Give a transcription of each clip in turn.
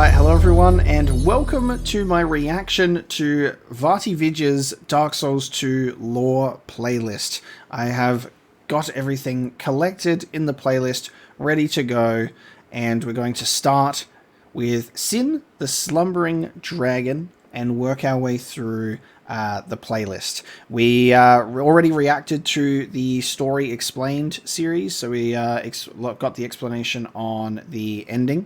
Alright, hello everyone, and welcome to my reaction to VaatiVidya's Dark Souls 2 lore playlist. I have got everything collected in the playlist, ready to go, and we're going to start with Sin, the Slumbering Dragon, and work our way through the playlist. We already reacted to the Story Explained series, so we got the explanation on the ending,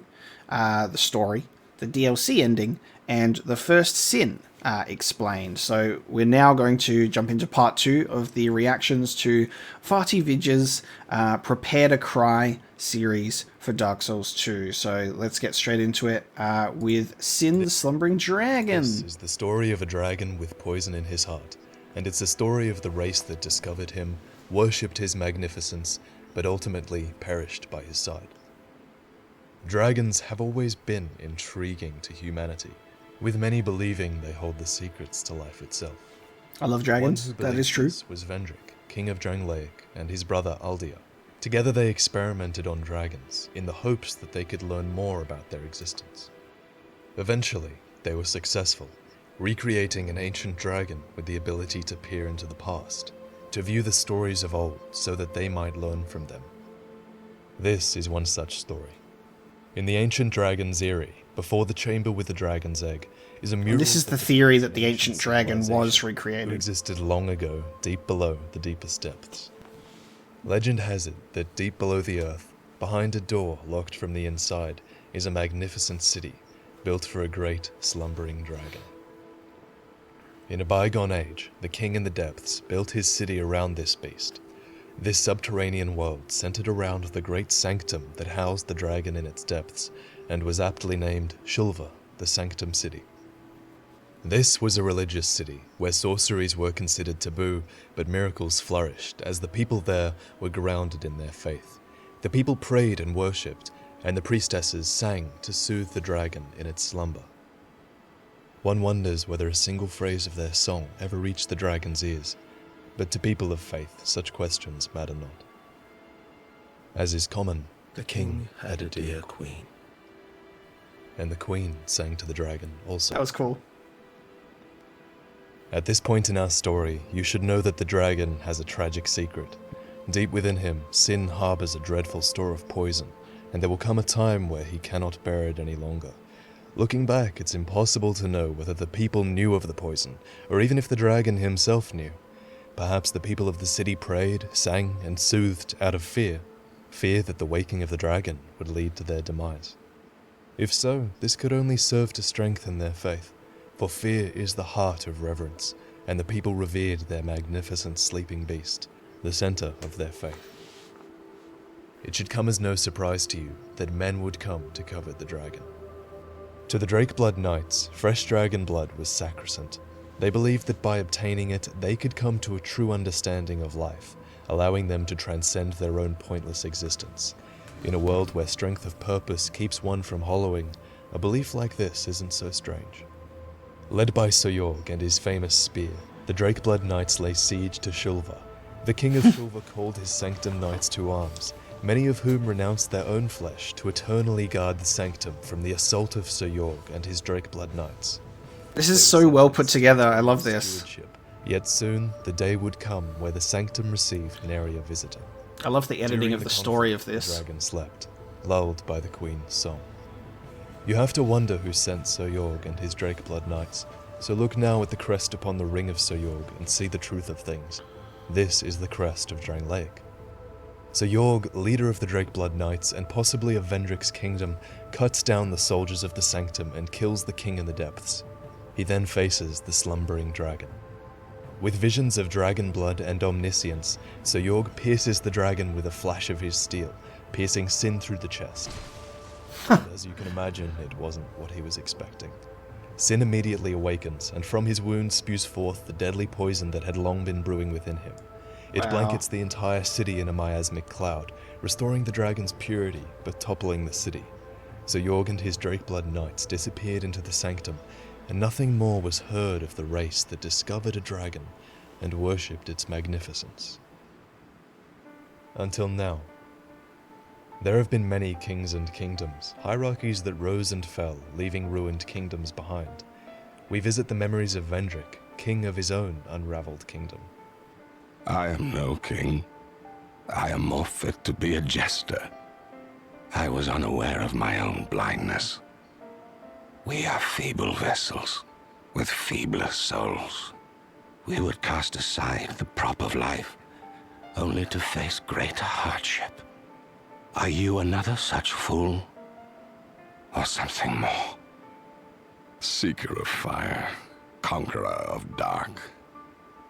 the story, the DLC ending, and the first Sin explained. So we're now going to jump into part 2 of the reactions to VaatiVidya's Prepare to Cry series for Dark Souls 2. So let's get straight into it with Sin, the Slumbering Dragon. This is the story of a dragon with poison in his heart, and it's the story of the race that discovered him, worshipped his magnificence, but ultimately perished by his side. Dragons have always been intriguing to humanity, with many believing they hold the secrets to life itself. I love dragons, that is true. This was Vendrick, king of Drangleic, and his brother Aldia. Together they experimented on dragons, in the hopes that they could learn more about their existence. Eventually, they were successful, recreating an ancient dragon with the ability to peer into the past, to view the stories of old so that they might learn from them. This is one such story. In the ancient dragon's eyrie, before the chamber with the dragon's egg, is a mural. And this is the theory that the ancient dragon was recreated. Who existed long ago, deep below the deepest depths. Legend has it that deep below the earth, behind a door locked from the inside, is a magnificent city, built for a great slumbering dragon. In a bygone age, the king in the depths built his city around this beast. This subterranean world centered around the great sanctum that housed the dragon in its depths, and was aptly named Shulva, the Sanctum City. This was a religious city, where sorceries were considered taboo, but miracles flourished as the people there were grounded in their faith. The people prayed and worshipped, and the priestesses sang to soothe the dragon in its slumber. One wonders whether a single phrase of their song ever reached the dragon's ears, but to people of faith, such questions matter not. As is common, the king had a dear queen. And the queen sang to the dragon also. That was cool. At this point in our story, you should know that the dragon has a tragic secret. Deep within him, Sin harbors a dreadful store of poison, and there will come a time where he cannot bear it any longer. Looking back, it's impossible to know whether the people knew of the poison, or even if the dragon himself knew. Perhaps the people of the city prayed, sang, and soothed out of fear that the waking of the dragon would lead to their demise. If so, this could only serve to strengthen their faith, for fear is the heart of reverence, and the people revered their magnificent sleeping beast, the center of their faith. It should come as no surprise to you that men would come to covet the dragon. To the Drakeblood Knights, fresh dragon blood was sacrosanct. They believed that by obtaining it, they could come to a true understanding of life, allowing them to transcend their own pointless existence. In a world where strength of purpose keeps one from hollowing, a belief like this isn't so strange. Led by Soyorg and his famous spear, the Drakeblood Knights lay siege to Shulva. The king of Shulva called his sanctum knights to arms, many of whom renounced their own flesh to eternally guard the sanctum from the assault of Soyorg and his Drakeblood Knights. This is so well put together, I love this. Yet soon, the day would come where the sanctum received nary a visitor. I love the editing of the story of this. The dragon slept, lulled by the queen's song. You have to wonder who sent Soyorg and his Drakeblood Knights, so look now at the crest upon the ring of Soyorg and see the truth of things. This is the crest of Drangleic. Soyorg, leader of the Drakeblood Knights and possibly of Vendrick's kingdom, cuts down the soldiers of the sanctum and kills the king in the depths. He then faces the slumbering dragon. With visions of dragon blood and omniscience, Soyorg pierces the dragon with a flash of his steel, piercing Sin through the chest. And as you can imagine, it wasn't what he was expecting. Sin immediately awakens, and from his wound spews forth the deadly poison that had long been brewing within him. It blankets the entire city in a miasmic cloud, restoring the dragon's purity, but toppling the city. Soyorg and his Drakeblood Knights disappeared into the sanctum, and nothing more was heard of the race that discovered a dragon and worshipped its magnificence. Until now. There have been many kings and kingdoms, hierarchies that rose and fell, leaving ruined kingdoms behind. We visit the memories of Vendrick, king of his own unraveled kingdom. I am no king. I am more fit to be a jester. I was unaware of my own blindness. We are feeble vessels, with feebler souls. We would cast aside the prop of life, only to face greater hardship. Are you another such fool? Or something more? Seeker of fire, conqueror of dark.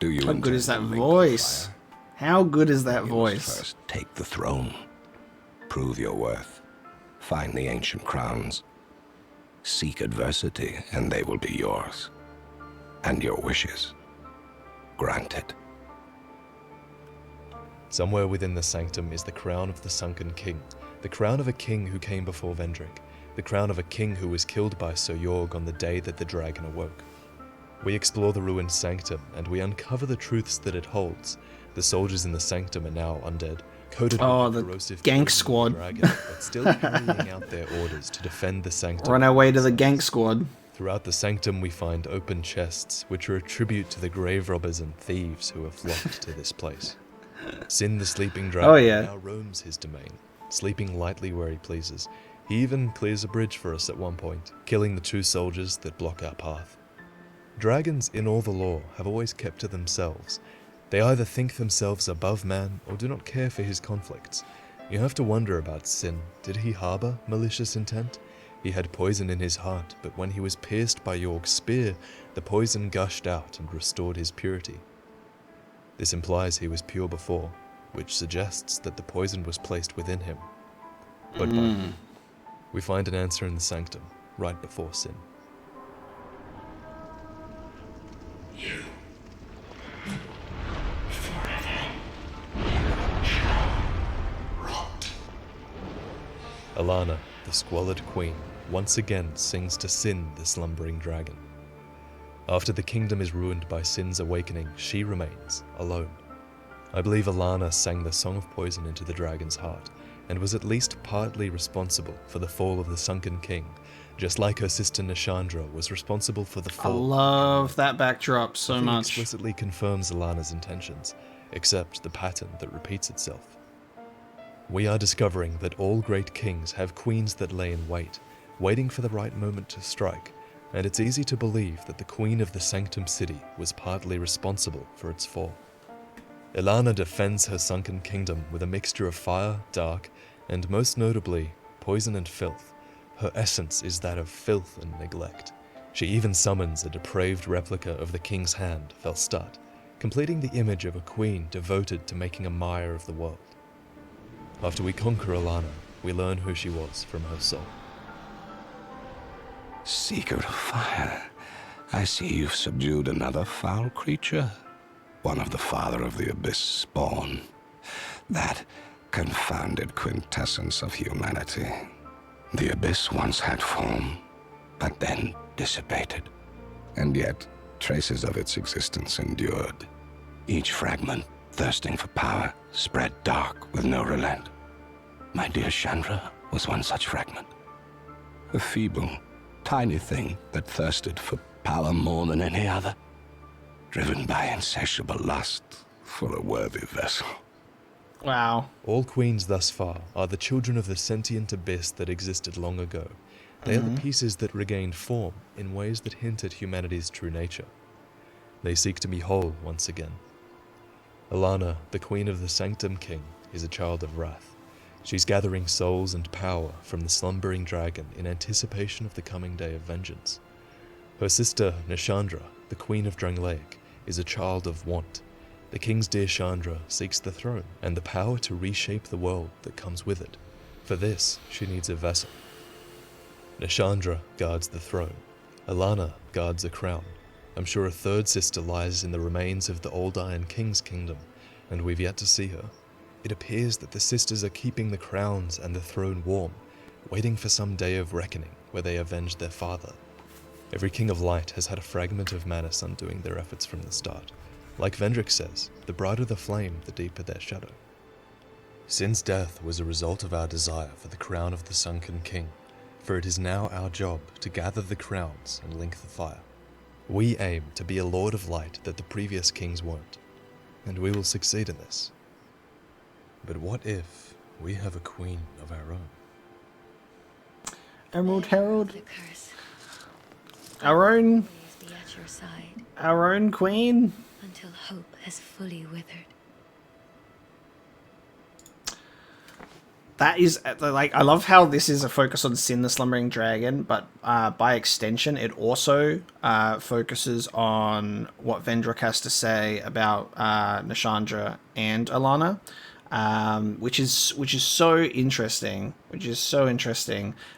Do you How good is that intend to link the voice? fire? How good is that You must voice? first take the throne. Prove your worth. Find the ancient crowns. Seek adversity, and they will be yours. And your wishes granted. Somewhere within the sanctum is the crown of the sunken king, the crown of a king who came before Vendrick, the crown of a king who was killed by Sir Jorg on the day that the dragon awoke. We explore the ruined sanctum, and we uncover the truths that it holds. The soldiers in the sanctum are now undead, coated with the corrosive gank poison of the squad. dragon, but still carrying out their orders to defend the sanctum. We're on our way to the gank squad. Throughout the sanctum we find open chests, which are a tribute to the grave robbers and thieves who have flocked to this place. Sin the sleeping dragon now roams his domain, sleeping lightly where he pleases. He even clears a bridge for us at one point, killing the 2 soldiers that block our path. Dragons in all the lore have always kept to themselves. They either think themselves above man or do not care for his conflicts. You have to wonder about Sin. Did he harbor malicious intent? He had poison in his heart, but when he was pierced by Jorg's spear, the poison gushed out and restored his purity. This implies he was pure before, which suggests that the poison was placed within him. But by whom? We find an answer in the sanctum, right before Sin. You forever shall rot. Alana, the squalid queen, once again sings to Sin, the slumbering dragon. After the kingdom is ruined by Sin's awakening, she remains alone. I believe Alana sang the song of poison into the dragon's heart, and was at least partly responsible for the fall of the sunken king, just like her sister Nishandra was responsible for the I fall. love that backdrop so Nothing much. explicitly confirms Alana's intentions, except the pattern that repeats itself. We are discovering that all great kings have queens that lay in wait, waiting for the right moment to strike, and it's easy to believe that the queen of the Sanctum City was partly responsible for its fall. Ilana defends her sunken kingdom with a mixture of fire, dark, and most notably, poison and filth. Her essence is that of filth and neglect. She even summons a depraved replica of the king's hand, Felstat, completing the image of a queen devoted to making a mire of the world. After we conquer Ilana, we learn who she was from her soul. Seeker of fire, I see you've subdued another foul creature. One of the father of the abyss spawn. That confounded quintessence of humanity. The abyss once had form, but then dissipated. And yet, traces of its existence endured. Each fragment, thirsting for power, spread dark with no relent. My dear Chandra was one such fragment. A feeble, tiny thing that thirsted for power more than any other, driven by insatiable lust for a worthy vessel. Wow. All queens thus far are the children of the sentient abyss that existed long ago. They are the pieces that regained form in ways that hint at humanity's true nature. They seek to be whole once again. Ilana, the queen of the Sanctum King, is a child of wrath. She's gathering souls and power from the slumbering dragon in anticipation of the coming day of vengeance. Her sister, Nishandra, the queen of Drangleic, is a child of want. The king's dear Chandra seeks the throne and the power to reshape the world that comes with it. For this, she needs a vessel. Nishandra guards the throne. Ilana guards a crown. I'm sure a third sister lies in the remains of the Old Iron King's kingdom, and we've yet to see her. It appears that the sisters are keeping the crowns and the throne warm, waiting for some day of reckoning where they avenge their father. Every king of light has had a fragment of Manus undoing their efforts from the start. Like Vendrick says, the brighter the flame, the deeper their shadow. Sin's death was a result of our desire for the crown of the sunken king, for it is now our job to gather the crowns and link the fire. We aim to be a lord of light that the previous kings weren't, and we will succeed in this. But what if we have a queen of our own? Emerald Herald, The curse our own always be at your side queen. until hope has fully withered. That is, like, I love how this is a focus on Sin the Slumbering Dragon, but by extension, it also focuses on what Vendrick has to say about Nishandra and Alana, which is so interesting.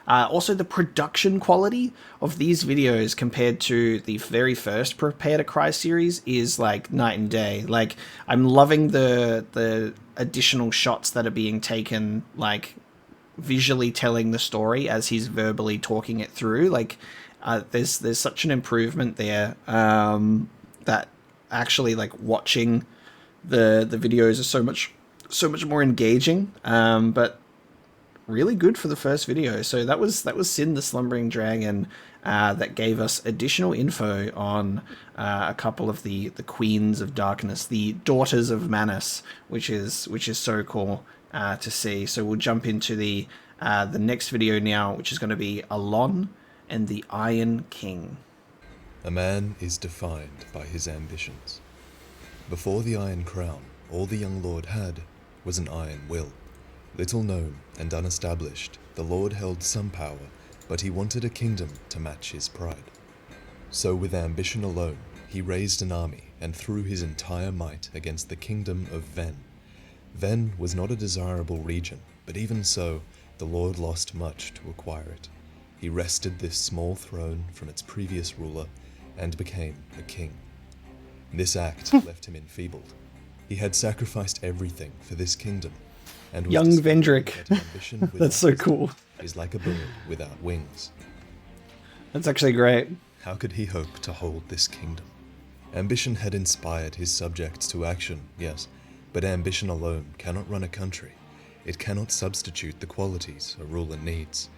Also, the production quality of these videos compared to the very first Prepare to Cry series is like night and day. Like, I'm loving the additional shots that are being taken, like visually telling the story as he's verbally talking it through. Like, there's such an improvement there that actually, like, watching the videos are so much more engaging, but really good for the first video. So that was Sin the Slumbering Dragon, that gave us additional info on a couple of the Queens of Darkness, the Daughters of Manus, which is so cool to see. So we'll jump into the next video now, which is going to be Alon and the Iron King. A man is defined by his ambitions. Before the Iron Crown, all the young lord had was an iron will. Little known and unestablished, the lord held some power, but he wanted a kingdom to match his pride. So with ambition alone, he raised an army and threw his entire might against the kingdom of Ven. Ven was not a desirable region, but even so, the lord lost much to acquire it. He wrested this small throne from its previous ruler and became a king. This act left him enfeebled. He had sacrificed everything for this kingdom, and was Young discovering Vendrick. that ambition without That's so cool. is like a bird without wings. That's actually great. How could he hope to hold this kingdom? Ambition had inspired his subjects to action, yes, but ambition alone cannot run a country. It cannot substitute the qualities a ruler needs.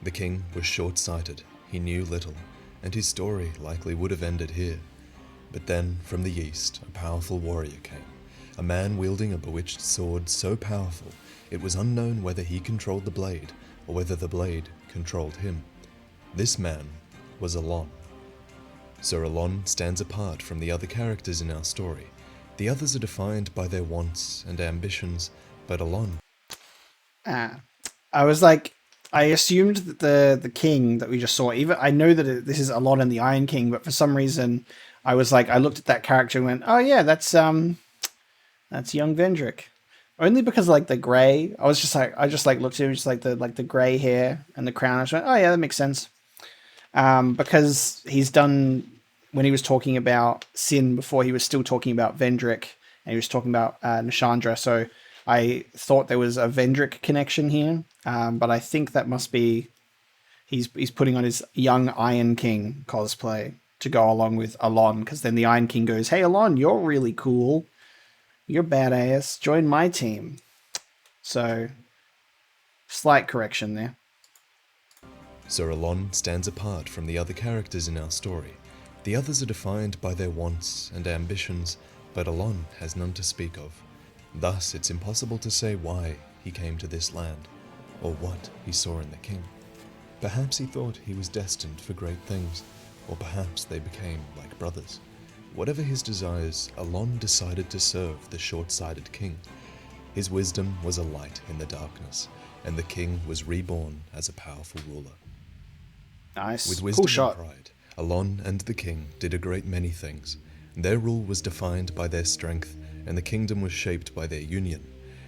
The king was short-sighted, he knew little, and his story likely would have ended here. But then, from the east, a powerful warrior came, a man wielding a bewitched sword so powerful it was unknown whether he controlled the blade or whether the blade controlled him. This man was Alon. Sir Alon stands apart from the other characters in our story. The others are defined by their wants and ambitions, but Alon... I was like, I assumed that the king that we just saw, even I know that this is Alon and the Iron King, but for some reason I was like, I looked at that character and went, oh yeah, that's young Vendrick. Only because, like, the gray, I just looked at him, just like the gray hair and the crown. I just went, oh yeah, that makes sense. Because he's done, when he was talking about Sin before, he was still talking about Vendrick, and he was talking about Nishandra. So I thought there was a Vendrick connection here, but I think that must be he's putting on his young Iron King cosplay to go along with Alon, because then the Iron King goes, hey Alon, you're really cool. You're badass. Join my team. So, slight correction there. Sir Alon stands apart from the other characters in our story. The others are defined by their wants and ambitions, but Alon has none to speak of. Thus, it's impossible to say why he came to this land, or what he saw in the king. Perhaps he thought he was destined for great things, or perhaps they became like brothers. Whatever his desires, Alon decided to serve the short-sighted king. His wisdom was a light in the darkness, and the king was reborn as a powerful ruler. Nice. With wisdom Cool shot. and pride, Alon and the king did a great many things. Their rule was defined by their strength, and the kingdom was shaped by their union.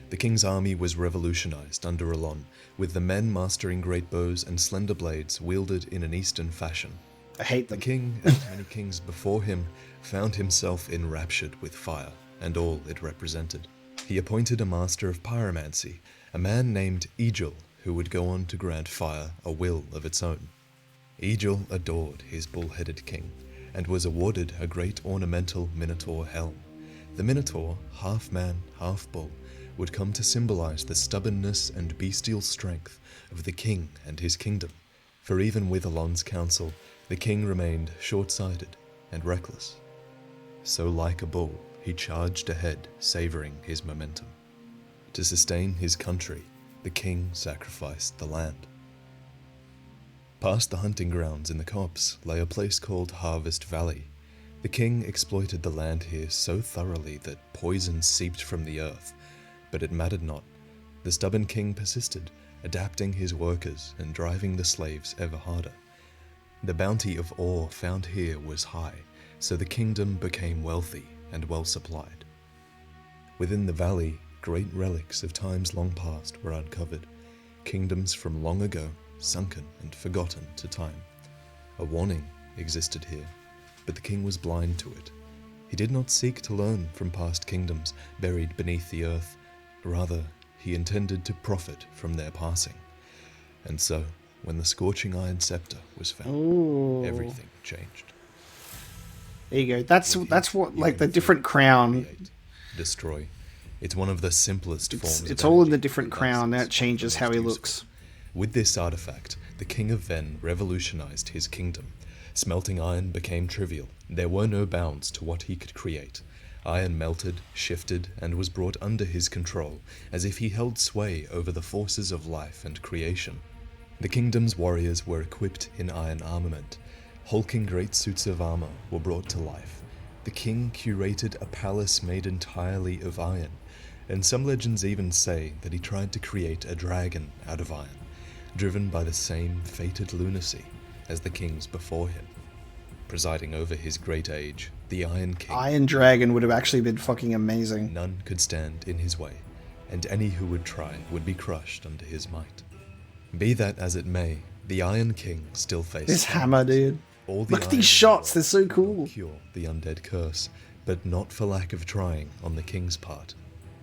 The king's army was revolutionized under Alon, with the men mastering great bows and slender blades wielded in an eastern fashion. I hate The them. king, and many kings before him, found himself enraptured with fire, and all it represented. He appointed a master of pyromancy, a man named Egil, who would go on to grant fire a will of its own. Egil adored his bull-headed king, and was awarded a great ornamental minotaur helm. The minotaur, half man, half bull, would come to symbolize the stubbornness and bestial strength of the king and his kingdom, for even with Alon's counsel, the king remained short-sighted and reckless. So like a bull, he charged ahead, savoring his momentum. To sustain his country, the king sacrificed the land. Past the hunting grounds in the copse lay a place called Harvest Valley. The king exploited the land here so thoroughly that poison seeped from the earth, but it mattered not. The stubborn king persisted, adapting his workers and driving the slaves ever harder. The bounty of ore found here was high, so the kingdom became wealthy and well supplied. Within the valley, great relics of times long past were uncovered, kingdoms from long ago, sunken and forgotten to time. A warning existed here, but the king was blind to it. He did not seek to learn from past kingdoms buried beneath the earth. Rather, he intended to profit from their passing. And so, when the scorching iron scepter was found, everything changed. There you go. That's what, like, the different crown. Create, destroy. It's one of the simplest forms of It's all in the energy, different but crown. Now that's it changes the how most he useful. looks. With this artifact, the king of Ven revolutionized his kingdom. Smelting iron became trivial. There were no bounds to what he could create. Iron melted, shifted, and was brought under his control, as if he held sway over the forces of life and creation. The kingdom's warriors were equipped in iron armament. Hulking great suits of armor were brought to life. The king curated a palace made entirely of iron, and some legends even say that he tried to create a dragon out of iron, driven by the same fated lunacy as the kings before him. Presiding over his great age, the Iron King, Iron Dragon would have actually been fucking amazing. none could stand in his way, and any who would try would be crushed under his might. Be that as it may, the Iron King still faced This hammer, dude. all the Look at iron these in the shots, they're world so could not cool. Cure the undead curse, but not for lack of trying on the king's part.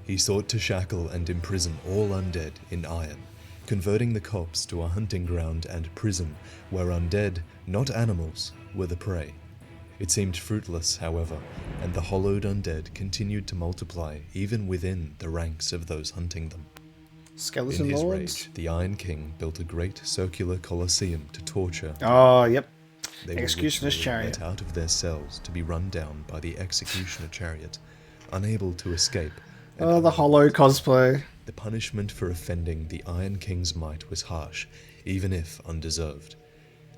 He sought to shackle and imprison all undead in iron, converting the copse to a hunting ground and prison where undead, not animals, were the prey. It seemed fruitless, however, and the hollowed undead continued to multiply even within the ranks of those hunting them. In Skeleton his Lords. rage, the Iron King built a great circular colosseum to torture. Oh, yep. They were Executioner's literally chariot. let out of their cells to be run down by the executioner chariot, unable to escape. and Oh, the hollow cosplay. The punishment for offending the Iron King's might was harsh, even if undeserved.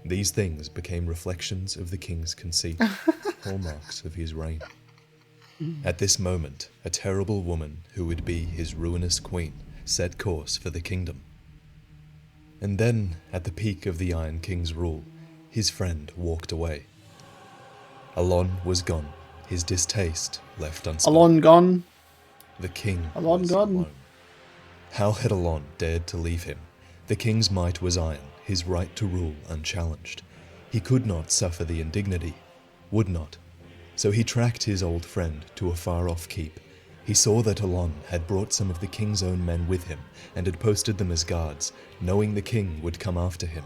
These things became reflections of the king's conceit, hallmarks of his reign. At this moment, a terrible woman who would be his ruinous queen set course for the kingdom. And then, at the peak of the Iron King's rule, his friend walked away. Alon was gone, his distaste left unspoken. Alon gone. The king Alon was gone. alone. How had Alon dared to leave him? The king's might was iron, his right to rule unchallenged. He could not suffer the indignity, would not. So he tracked his old friend to a far-off keep. He saw that Alon had brought some of the king's own men with him and had posted them as guards, knowing the king would come after him.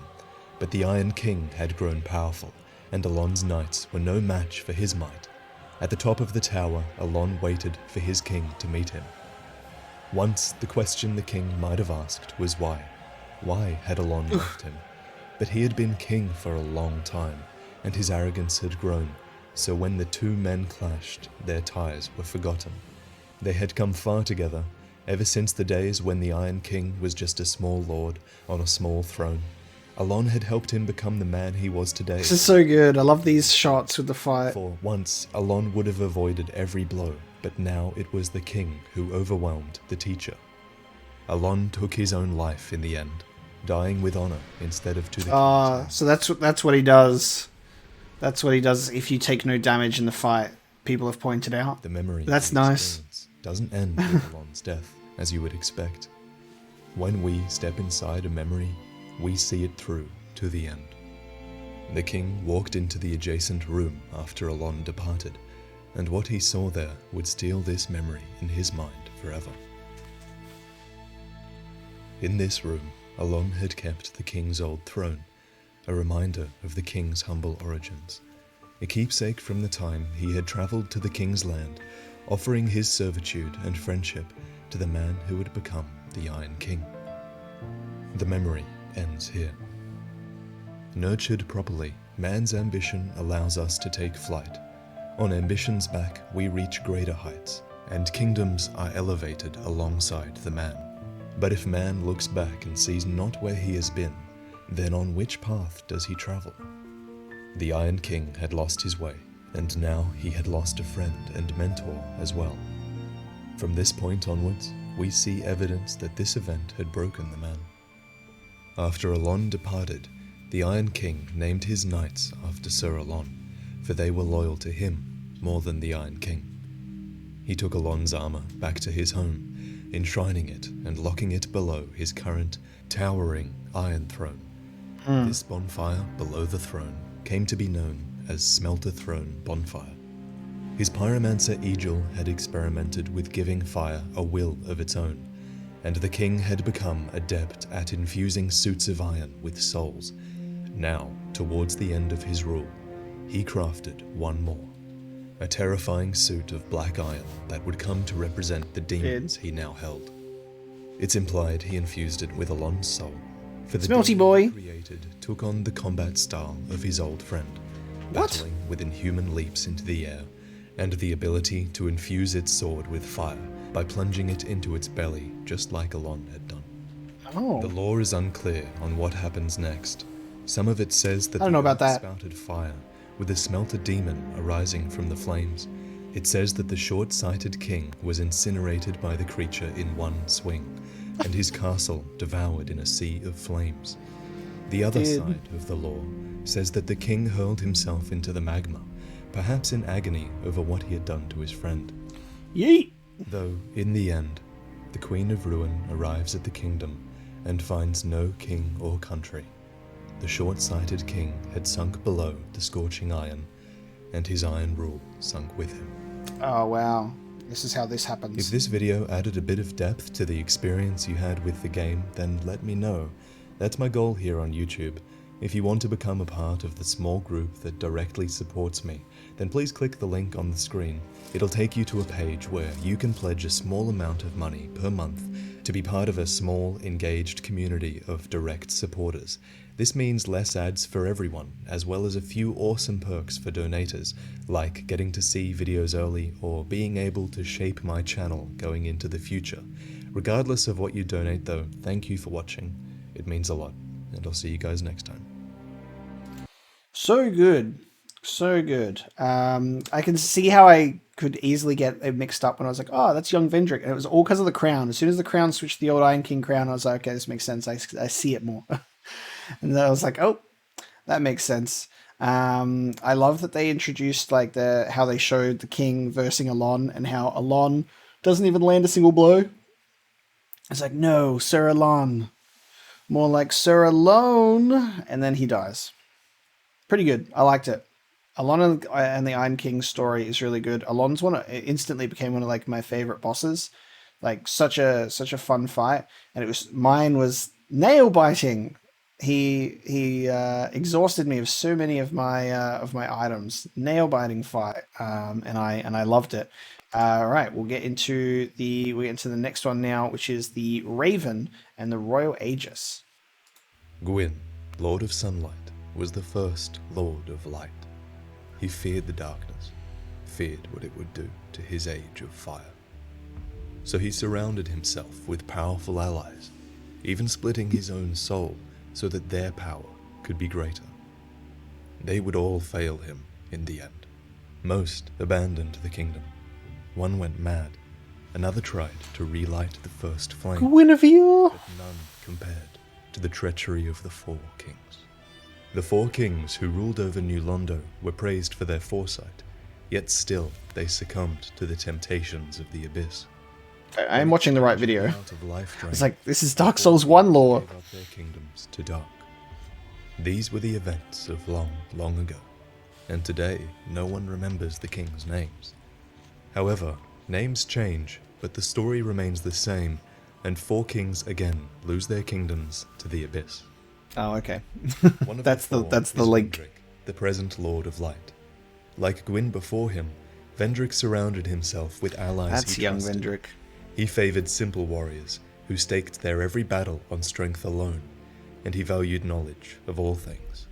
But the Iron King had grown powerful, and Alon's knights were no match for his might. At the top of the tower, Alon waited for his king to meet him. Once, the question the king might have asked was why. Why had Alon left him? But he had been king for a long time, and his arrogance had grown, so when the two men clashed, their ties were forgotten. They had come far together, ever since the days when the Iron King was just a small lord on a small throne. Alon had helped him become the man he was today. This is so good. I love these shots with the fight. For once, Alon would have avoided every blow, but now it was the king who overwhelmed the teacher. Alon took his own life in the end, dying with honor instead of to the king's. So that's what he does. That's what he does if you take no damage in the fight. People have pointed out. The memory That's of the nice. experience doesn't end with Alon's death, as you would expect. When we step inside a memory, we see it through to the end. The king walked into the adjacent room after Alon departed, and what he saw there would steal this memory in his mind forever. In this room, Alon had kept the king's old throne, a reminder of the king's humble origins, a keepsake from the time he had travelled to the king's land, offering his servitude and friendship to the man who would become the Iron King. The memory ends here. Nurtured properly, man's ambition allows us to take flight. On ambition's back, we reach greater heights, and kingdoms are elevated alongside the man. But if man looks back and sees not where he has been, then on which path does he travel? The Iron King had lost his way, and now he had lost a friend and mentor as well. From this point onwards, we see evidence that this event had broken the man. After Alon departed, the Iron King named his knights after Sir Alon, for they were loyal to him more than the Iron King. He took Alon's armor back to his home, enshrining it and locking it below his current, towering Iron Throne. This bonfire below the throne came to be known as Smelter Throne Bonfire. His pyromancer Egil had experimented with giving fire a will of its own, and the king had become adept at infusing suits of iron with souls. Now, towards the end of his rule, he crafted one more, a terrifying suit of black iron that would come to represent the demons he now held. It's implied he infused it with Alon's soul, for the Smelty demon boy. he created took on the combat style of his old friend, battling with inhuman leaps into the air, and the ability to infuse its sword with fire by plunging it into its belly just like Alon had done. Oh. The lore is unclear on what happens next. Some of it says that I don't know about earth that. spouted fire, with a smelter demon arising from the flames. It says that the short-sighted king was incinerated by the creature in one swing, and his castle devoured in a sea of flames. The other side of the lore says that the king hurled himself into the magma, perhaps in agony over what he had done to his friend. Yeet. Though, in the end, the Queen of Ruin arrives at the kingdom and finds no king or country. The short-sighted king had sunk below the scorching iron, and his iron rule sunk with him. Oh, wow. This is how this happens. If this video added a bit of depth to the experience you had with the game, then let me know. That's my goal here on YouTube. If you want to become a part of the small group that directly supports me, then please click the link on the screen. It'll take you to a page where you can pledge a small amount of money per month to be part of a small, engaged community of direct supporters. This means less ads for everyone, as well as a few awesome perks for donators, like getting to see videos early or being able to shape my channel going into the future. Regardless of what you donate though, thank you for watching. It means a lot, and I'll see you guys next time. So good. So good. I can see how I could easily get it mixed up when I was like, oh, that's young Vendrick. And it was all because of the crown. As soon as the crown switched to the old Iron King crown, I was like, okay, this makes sense. I see it more. And then I was like, oh, that makes sense. I love that they introduced like how they showed the king versing Alon and how Alon doesn't even land a single blow. It's like, no, Sir Alon. More like Sir Alone. And then he dies. Pretty good. I liked it. Alon and the Iron King story is really good. Alon's it instantly became one of like my favorite bosses. Like such a fun fight. And mine was nail biting. He exhausted me of so many of my items. Nail biting fight. And I loved it. Right, we'll get into the next one now, which is the Raven and the Royal Aegis. Gwyn, Lord of Sunlight, was the first Lord of Light. He feared the darkness, feared what it would do to his age of fire. So he surrounded himself with powerful allies, even splitting his own soul so that their power could be greater. They would all fail him in the end. Most abandoned the kingdom. One went mad, another tried to relight the first flame, Guinevere! but none compared to the treachery of the Four Kings. The Four Kings who ruled over New Londo were praised for their foresight, yet still they succumbed to the temptations of the Abyss. I am watching the right video. Out of life drain, It's like, this is Dark Souls 1 lore. gave up their kingdoms to dark. These were the events of long, long ago, and today no one remembers the kings' names. However, names change, but the story remains the same, and Four Kings again lose their kingdoms to the Abyss. Oh, okay. One of That's the four is link. Vendrick, the present Lord of Light. Like Gwyn before him, Vendrick surrounded himself with allies That's he young trusted. Vendrick. He favored simple warriors who staked their every battle on strength alone, and he valued knowledge of all things.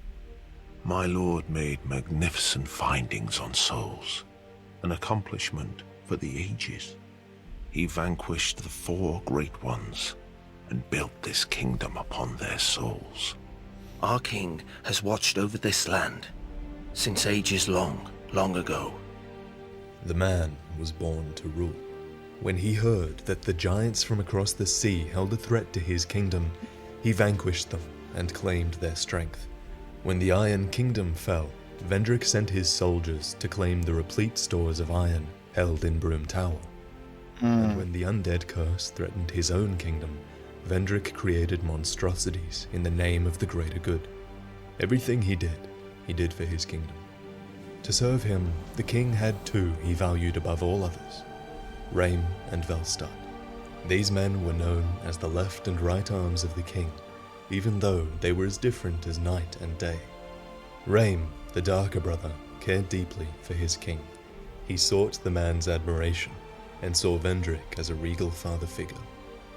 My lord made magnificent findings on souls, an accomplishment for the ages. He vanquished the 4 great ones and built this kingdom upon their souls. Our king has watched over this land since ages long, long ago. The man was born to rule. When he heard that the giants from across the sea held a threat to his kingdom, he vanquished them and claimed their strength. When the Iron Kingdom fell, Vendrick sent his soldiers to claim the replete stores of iron held in Broom Tower. And when the undead curse threatened his own kingdom, Vendrick created monstrosities in the name of the greater good. Everything he did for his kingdom. To serve him, the king had 2 he valued above all others, Raim and Velstad. These men were known as the left and right arms of the king, even though they were as different as night and day. Raim, the darker brother, cared deeply for his king. He sought the man's admiration, and saw Vendrick as a regal father figure.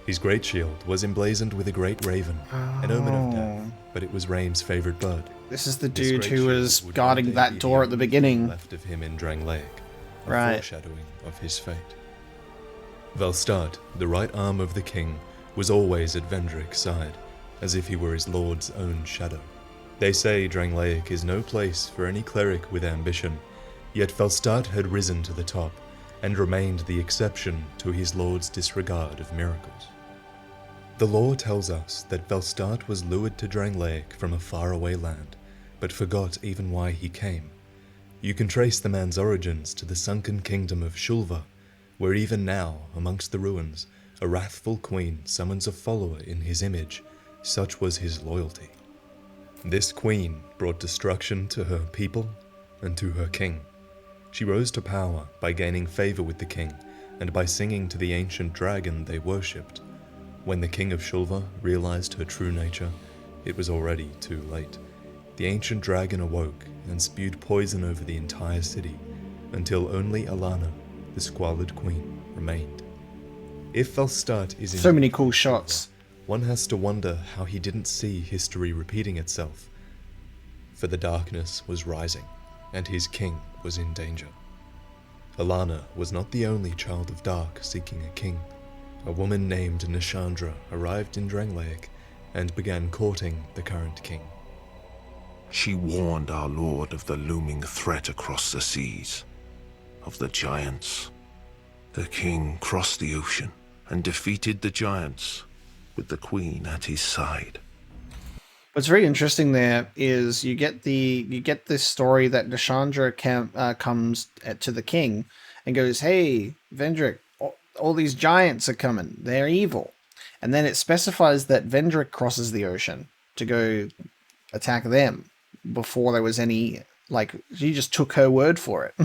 His great shield was emblazoned with a great raven, an omen of death, but it was Raim's favorite bird. This is the This dude great who shield was would guarding one day that be door at the only thing beginning. left of him in Drangleic, a Right. foreshadowing of his fate. Velstad, the right arm of the king, was always at Vendrick's side, as if he were his lord's own shadow. They say Drangleic is no place for any cleric with ambition, yet Velstad had risen to the top, and remained the exception to his lord's disregard of miracles. The lore tells us that Velstad was lured to Drangleic from a faraway land, but forgot even why he came. You can trace the man's origins to the sunken kingdom of Shulva, where even now, amongst the ruins, a wrathful queen summons a follower in his image. Such was his loyalty. This queen brought destruction to her people and to her king. She rose to power by gaining favor with the king and by singing to the ancient dragon they worshipped. When the king of Shulva realized her true nature, it was already too late. The ancient dragon awoke and spewed poison over the entire city, until only Alana, the squalid queen, remained. If Velstad is So in many cool shots. one has to wonder how he didn't see history repeating itself. For the darkness was rising, and his king was in danger. Alana was not the only child of dark seeking a king. A woman named Nishandra arrived in Drangleic and began courting the current king. She warned our lord of the looming threat across the seas, of the giants. The king crossed the ocean and defeated the giants, with the queen at his side. What's very interesting there is you get this story that Nishandra comes to the king and goes, "Hey, Vendrick, all these giants are coming. They're evil." And then it specifies that Vendrick crosses the ocean to go attack them before there was any, like, she just took her word for it.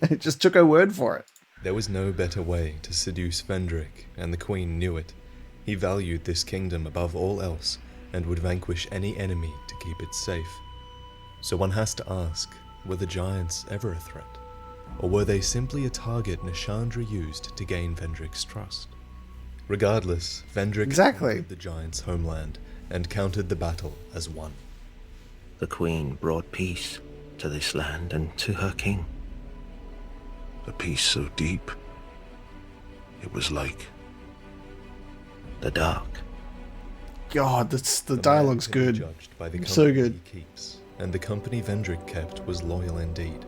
It just took her word for it. There was no better way to seduce Vendrick, and the queen knew it. He valued this kingdom above all else, and would vanquish any enemy to keep it safe. So one has to ask, were the giants ever a threat? Or were they simply a target Nishandra used to gain Vendrick's trust? Regardless, Vendrick conquered the giants' homeland and counted the battle as won. The queen brought peace to this land and to her king. A peace so deep, it was like the dark. God, the dialogue's man can be good. Judged by the So company good. he keeps, and the company Vendrick kept was loyal indeed.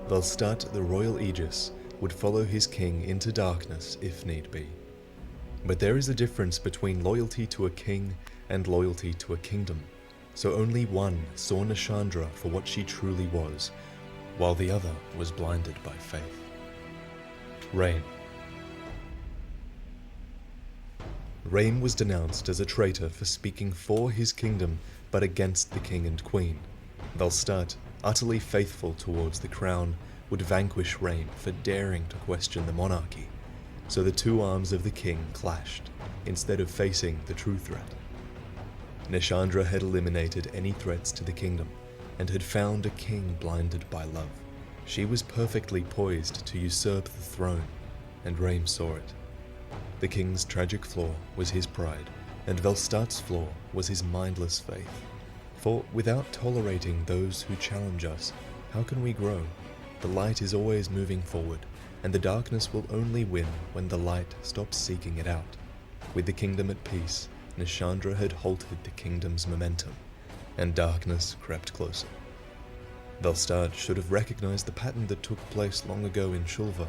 Velstad, the royal Aegis, would follow his king into darkness if need be. But there is a difference between loyalty to a king and loyalty to a kingdom, so only one saw Nishandra for what she truly was, while the other was blinded by faith. Rain. Rain was denounced as a traitor for speaking for his kingdom but against the king and queen. Velstad, utterly faithful towards the crown, would vanquish Rain for daring to question the monarchy, so the two arms of the king clashed, instead of facing the true threat. Nishandra had eliminated any threats to the kingdom, and had found a king blinded by love. She was perfectly poised to usurp the throne, and Rain saw it. The king's tragic flaw was his pride, and Velstart's flaw was his mindless faith. For without tolerating those who challenge us, how can we grow? The light is always moving forward, and the darkness will only win when the light stops seeking it out. With the kingdom at peace, Nishandra had halted the kingdom's momentum, and darkness crept closer. Velstart should have recognized the pattern that took place long ago in Shulva.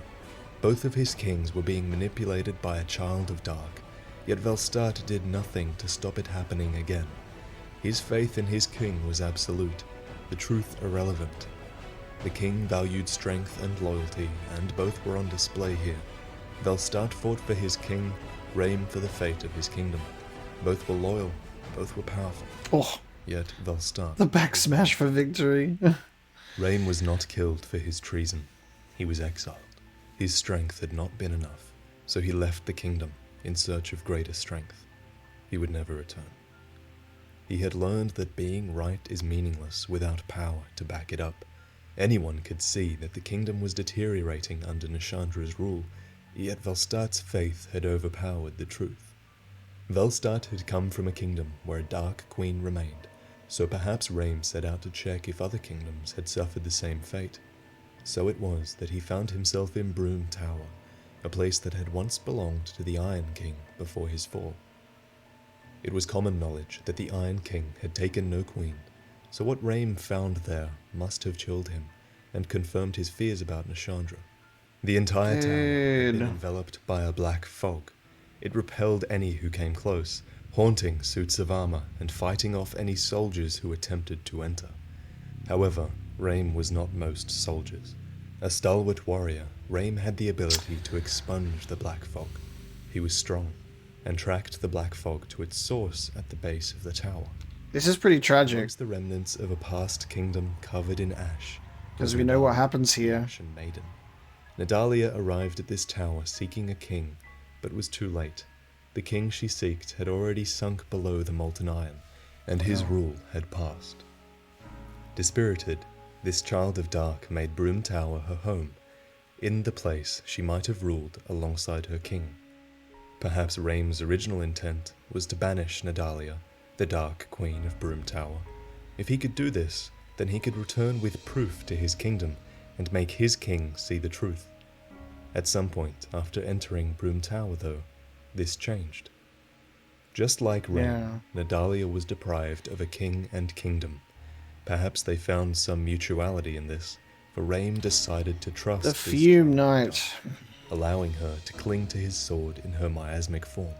Both of his kings were being manipulated by a child of dark, yet Velstart did nothing to stop it happening again. His faith in his king was absolute, the truth irrelevant. The king valued strength and loyalty, and both were on display here. Velstart fought for his king, Raim for the fate of his kingdom. Both were loyal, both were powerful. Oh, Yet Velstart... the back smash for victory. Raim was not killed for his treason. He was exiled. His strength had not been enough, so he left the kingdom in search of greater strength. He would never return. He had learned that being right is meaningless without power to back it up. Anyone could see that the kingdom was deteriorating under Nishandra's rule, yet Velstart's faith had overpowered the truth. Velstart had come from a kingdom where a dark queen remained, so perhaps Raim set out to check if other kingdoms had suffered the same fate. So it was that he found himself in Broom Tower, a place that had once belonged to the Iron King before his fall. It was common knowledge that the Iron King had taken no queen, so what Raim found there must have chilled him and confirmed his fears about Nishandra. The entire tower had been enveloped by a black fog. It repelled any who came close, haunting suits of armor and fighting off any soldiers who attempted to enter. However, Raim was not most soldiers. A stalwart warrior, Raim had the ability to expunge the black fog. He was strong, and tracked the black fog to its source at the base of the tower. This is pretty tragic. Amongst the remnants of a past kingdom covered in ash, Because we know what happens here. Ashen Maiden. Nadalia arrived at this tower seeking a king, but was too late. The king she sought had already sunk below the molten iron, and his rule had passed. Dispirited, this child of dark made Broom Tower her home. In the place she might have ruled alongside her king. Perhaps Raim's original intent was to banish Nadalia, the Dark Queen of Broom Tower. If he could do this, then he could return with proof to his kingdom and make his king see the truth. At some point after entering Broom Tower, though, this changed. Just like Raim, Nadalia was deprived of a king and kingdom. Perhaps they found some mutuality in this, for Raim decided to trust The this Fume child, Knight. allowing her to cling to his sword in her miasmic form.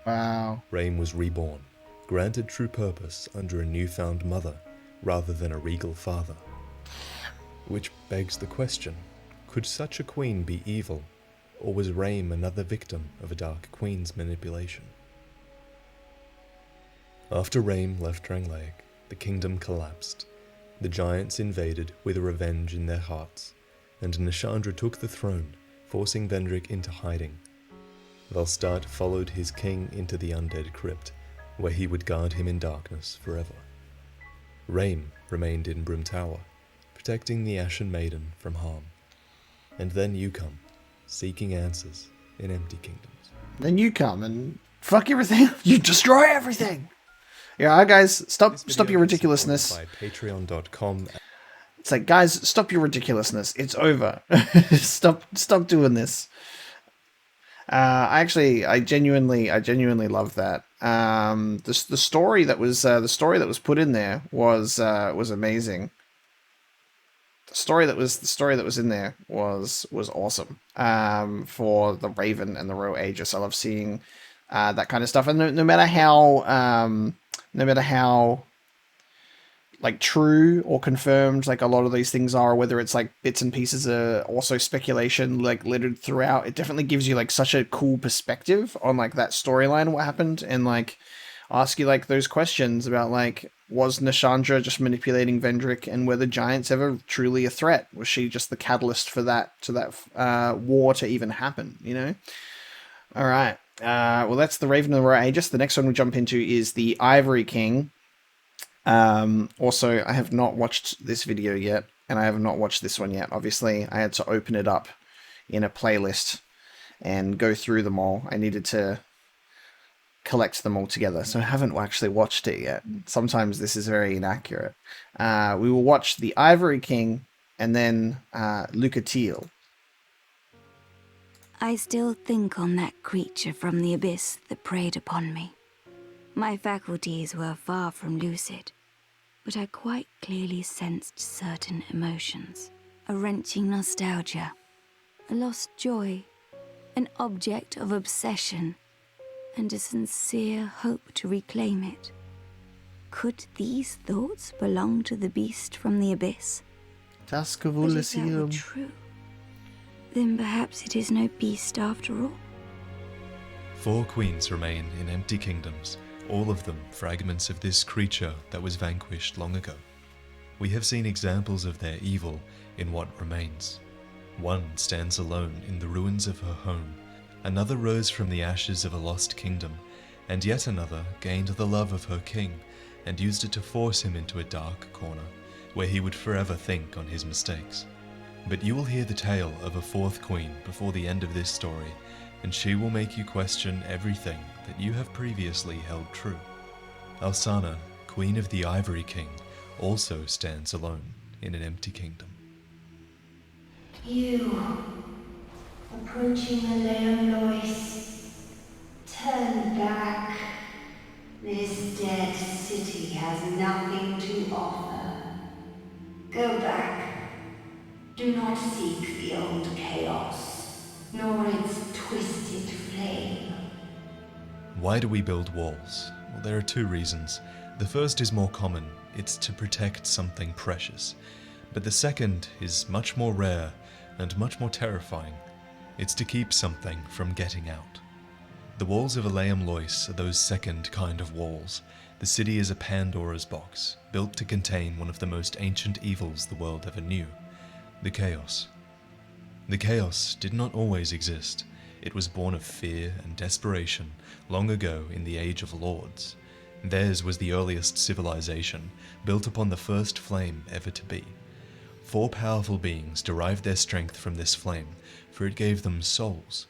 Wow. Raim was reborn, granted true purpose under a newfound mother, rather than a regal father. Which begs the question, could such a queen be evil, or was Raim another victim of a Dark Queen's manipulation? After Raim left Drangleic, the kingdom collapsed. The giants invaded with revenge in their hearts, and Nishandra took the throne, forcing Vendrick into hiding. Velstart followed his king into the undead crypt, where he would guard him in darkness forever. Raim remained in Broom Tower, protecting the Ashen Maiden from harm. And then you come, seeking answers in empty kingdoms. Then you come and fuck everything. You destroy everything. Yeah, guys, stop your ridiculousnly. By patreon.com. It's like, guys, stop your ridiculousness. It's over. Stop doing this. I genuinely love that. The story that was put in there was amazing. The story that was in there was awesome. For the Raven and the Royal Aegis, I love seeing that kind of stuff. And no matter how like true or confirmed like a lot of these things are, whether it's like bits and pieces are also speculation like littered throughout, it definitely gives you like such a cool perspective on like that storyline, what happened, and like ask you like those questions about like, was Nishandra just manipulating Vendrick, and were the giants ever truly a threat? Was she just the catalyst for that war to even happen, you know? All right. Well, that's the Raven and the Royal Aegis. The next one we jump into is the Ivory King. Also, I have not watched this video yet, and I have not watched this one yet. Obviously, I had to open it up in a playlist and go through them all. I needed to collect them all together, so I haven't actually watched it yet. Sometimes this is very inaccurate. We will watch the Ivory King and then Lucatiel. I still think on that creature from the abyss that preyed upon me. My faculties were far from lucid, but I quite clearly sensed certain emotions. A wrenching nostalgia, a lost joy, an object of obsession, and a sincere hope to reclaim it. Could these thoughts belong to the beast from the abyss? But if that were true, then perhaps it is no beast after all. 4 queens remain in empty kingdoms, all of them fragments of this creature that was vanquished long ago. We have seen examples of their evil in what remains. One stands alone in the ruins of her home, another rose from the ashes of a lost kingdom, and yet another gained the love of her king and used it to force him into a dark corner, where he would forever think on his mistakes. But you will hear the tale of a 4th queen before the end of this story, and she will make you question everything that you have previously held true. Alsana, Queen of the Ivory King, also stands alone in an empty kingdom. You, approaching the Lois, turn back. This dead city has nothing to offer. Go back. Do not seek the old chaos, nor its twisted flame. Why do we build walls? Well, there are 2 reasons. The first is more common. It's to protect something precious. But the second is much more rare and much more terrifying. It's to keep something from getting out. The walls of Aleum Lois are those second kind of walls. The city is a Pandora's box, built to contain one of the most ancient evils the world ever knew, the Chaos. The Chaos did not always exist. It was born of fear and desperation long ago in the Age of Lords. Theirs was the earliest civilization, built upon the first flame ever to be. 4 powerful beings derived their strength from this flame, for it gave them souls.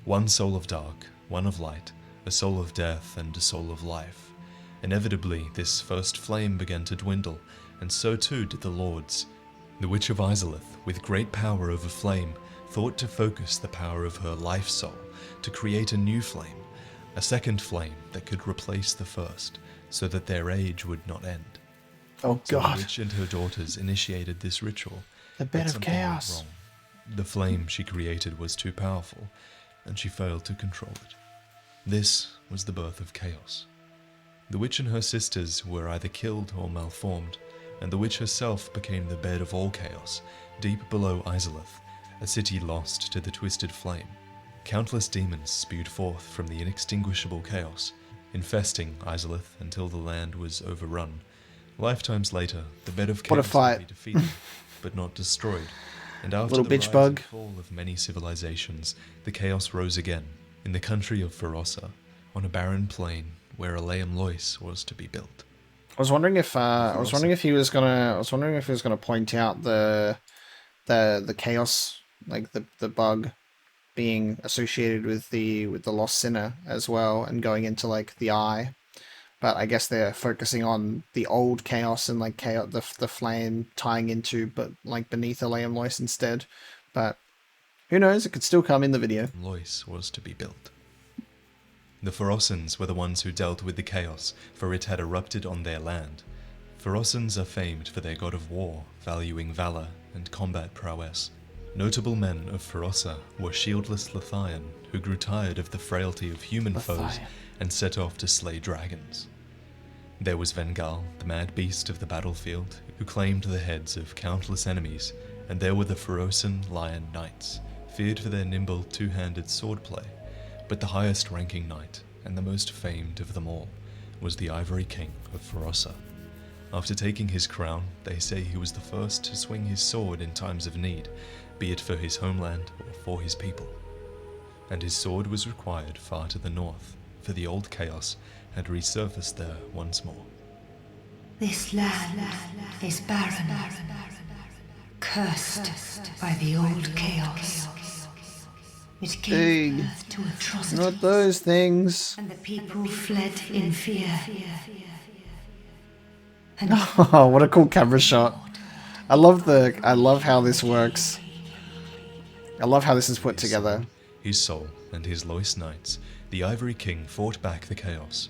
1 soul of dark, 1 of light, a soul of death, and a soul of life. Inevitably, this first flame began to dwindle, and so too did the Lords. The Witch of Izalith, with great power over flame, thought to focus the power of her life soul to create a new flame, a second flame that could replace the first, so that their age would not end. Oh So god. the witch and her daughters initiated this ritual. The but bed of something went chaos. wrong. The flame she created was too powerful, and she failed to control it. This was the birth of chaos. The witch and her sisters were either killed or malformed, and the witch herself became the bed of all chaos, deep below Izalith, a city lost to the twisted flame. Countless demons spewed forth from the inextinguishable chaos, infesting Izalith until the land was overrun. Lifetimes later, the bed of What a chaos fight. would be defeated, but not destroyed. And after Little the bitch rise bug. and fall of many civilizations, the chaos rose again, in the country of Ferossa, on a barren plain where Aleum Lois was to be built. I was wondering if he was gonna point out the chaos, like the bug being associated with the lost sinner as well, and going into like the eye. But I guess they're focusing on the old chaos and like chaos, the flame tying into, but like beneath Aleum Lois instead. But who knows? It could still come in the video. Lois was to be built. The Ferossans were the ones who dealt with the chaos, for it had erupted on their land. Ferossans are famed for their god of war, valuing valor and combat prowess. Notable men of Ferossa were shieldless Lethian, who grew tired of the frailty of human foes and set off to slay dragons. There was Vengal, the mad beast of the battlefield, who claimed the heads of countless enemies, and there were the Ferossan Lion Knights, feared for their nimble two-handed swordplay. But the highest-ranking knight, and the most famed of them all, was the Ivory King of Ferossa. After taking his crown, they say he was the first to swing his sword in times of need, be it for his homeland or for his people. And his sword was required far to the north, for the old chaos had resurfaced there once more. This land is barren, cursed by the old chaos. It Hey, gave birth to atrocities. not those things. And the people fled in fear. And Oh, what a cool camera shot. I love how this works. I love how this is put together. His soul and his Lois Knights, the Ivory King fought back the chaos.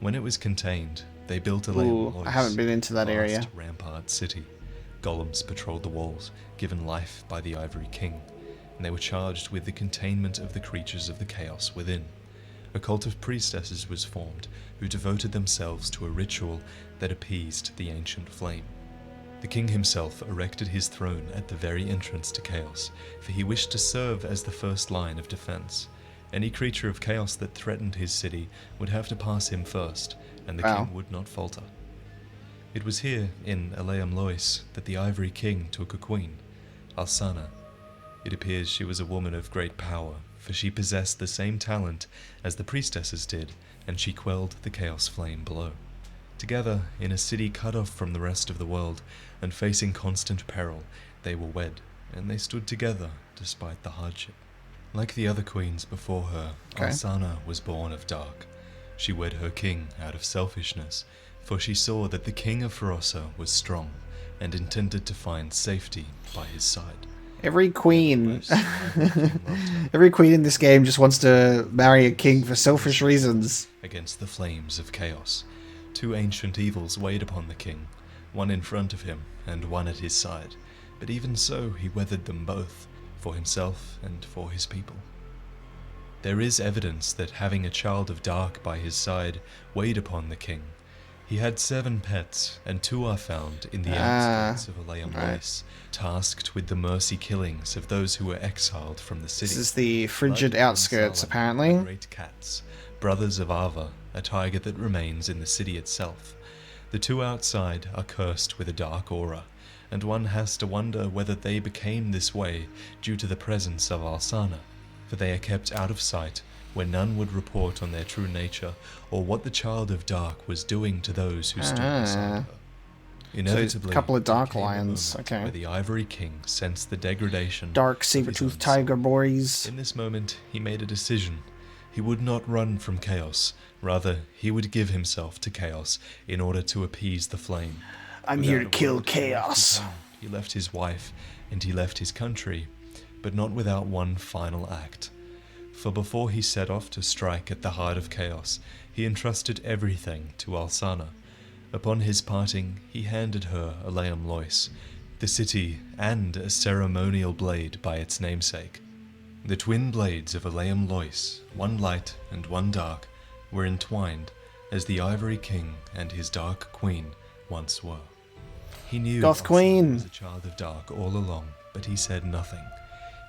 When it was contained, they built a Ooh, Lois, I haven't been into that area. vast rampart city. Golems patrolled the walls, given life by the Ivory King, and they were charged with the containment of the creatures of the chaos within. A cult of priestesses was formed, who devoted themselves to a ritual that appeased the ancient flame. The king himself erected his throne at the very entrance to chaos, for he wished to serve as the first line of defense. Any creature of chaos that threatened his city would have to pass him first, and the Wow. king would not falter. It was here, in Eleam Lois, that the Ivory King took a queen, Alsana. It appears she was a woman of great power, for she possessed the same talent as the priestesses did, and she quelled the chaos flame below. Together, in a city cut off from the rest of the world, and facing constant peril, they were wed, and they stood together despite the hardship. Like the other queens before her, Okay. Alsana was born of dark. She wed her king out of selfishness, for she saw that the king of Ferosa was strong, and intended to find safety by his side. Every queen, First, the Ivory King loved her every queen in this game just wants to marry a king for selfish reasons. against the flames of chaos. Two ancient evils weighed upon the king, one in front of him and one at his side, but even so he weathered them both, for himself and for his people. There is evidence that having a child of dark by his side weighed upon the king. He had 7 pets, and 2 are found in the outskirts of Eleam Lois, tasked with the mercy killings of those who were exiled from the city. This is the frigid Blood and outskirts, Salem apparently. are great cats, brothers of Ava, a tiger that remains in the city itself. The 2 outside are cursed with a dark aura, and one has to wonder whether they became this way due to the presence of Alsana, for they are kept out of sight where none would report on their true nature or what the child of dark was doing to those who stood beside her. Inevitably, a couple of dark there came a lions, moment okay. where the Ivory King sensed the degradation Dark of his saber-toothed own tiger son. boys. In this moment, he made a decision. He would not run from chaos. Rather, he would give himself to chaos in order to appease the flame. I'm here to Without a kill word, he left his chaos. home, he left his wife, and he left his country, but not without one final act. For before he set off to strike at the heart of chaos, he entrusted everything to Alsana. Upon his parting, he handed her Eleam Lois, the city, and a ceremonial blade by its namesake. The twin blades of Eleam Lois, one light and one dark, were entwined, as the Ivory King and his Dark Queen once were. He knew Goth Alsana Queen. was a child of dark all along, but he said nothing.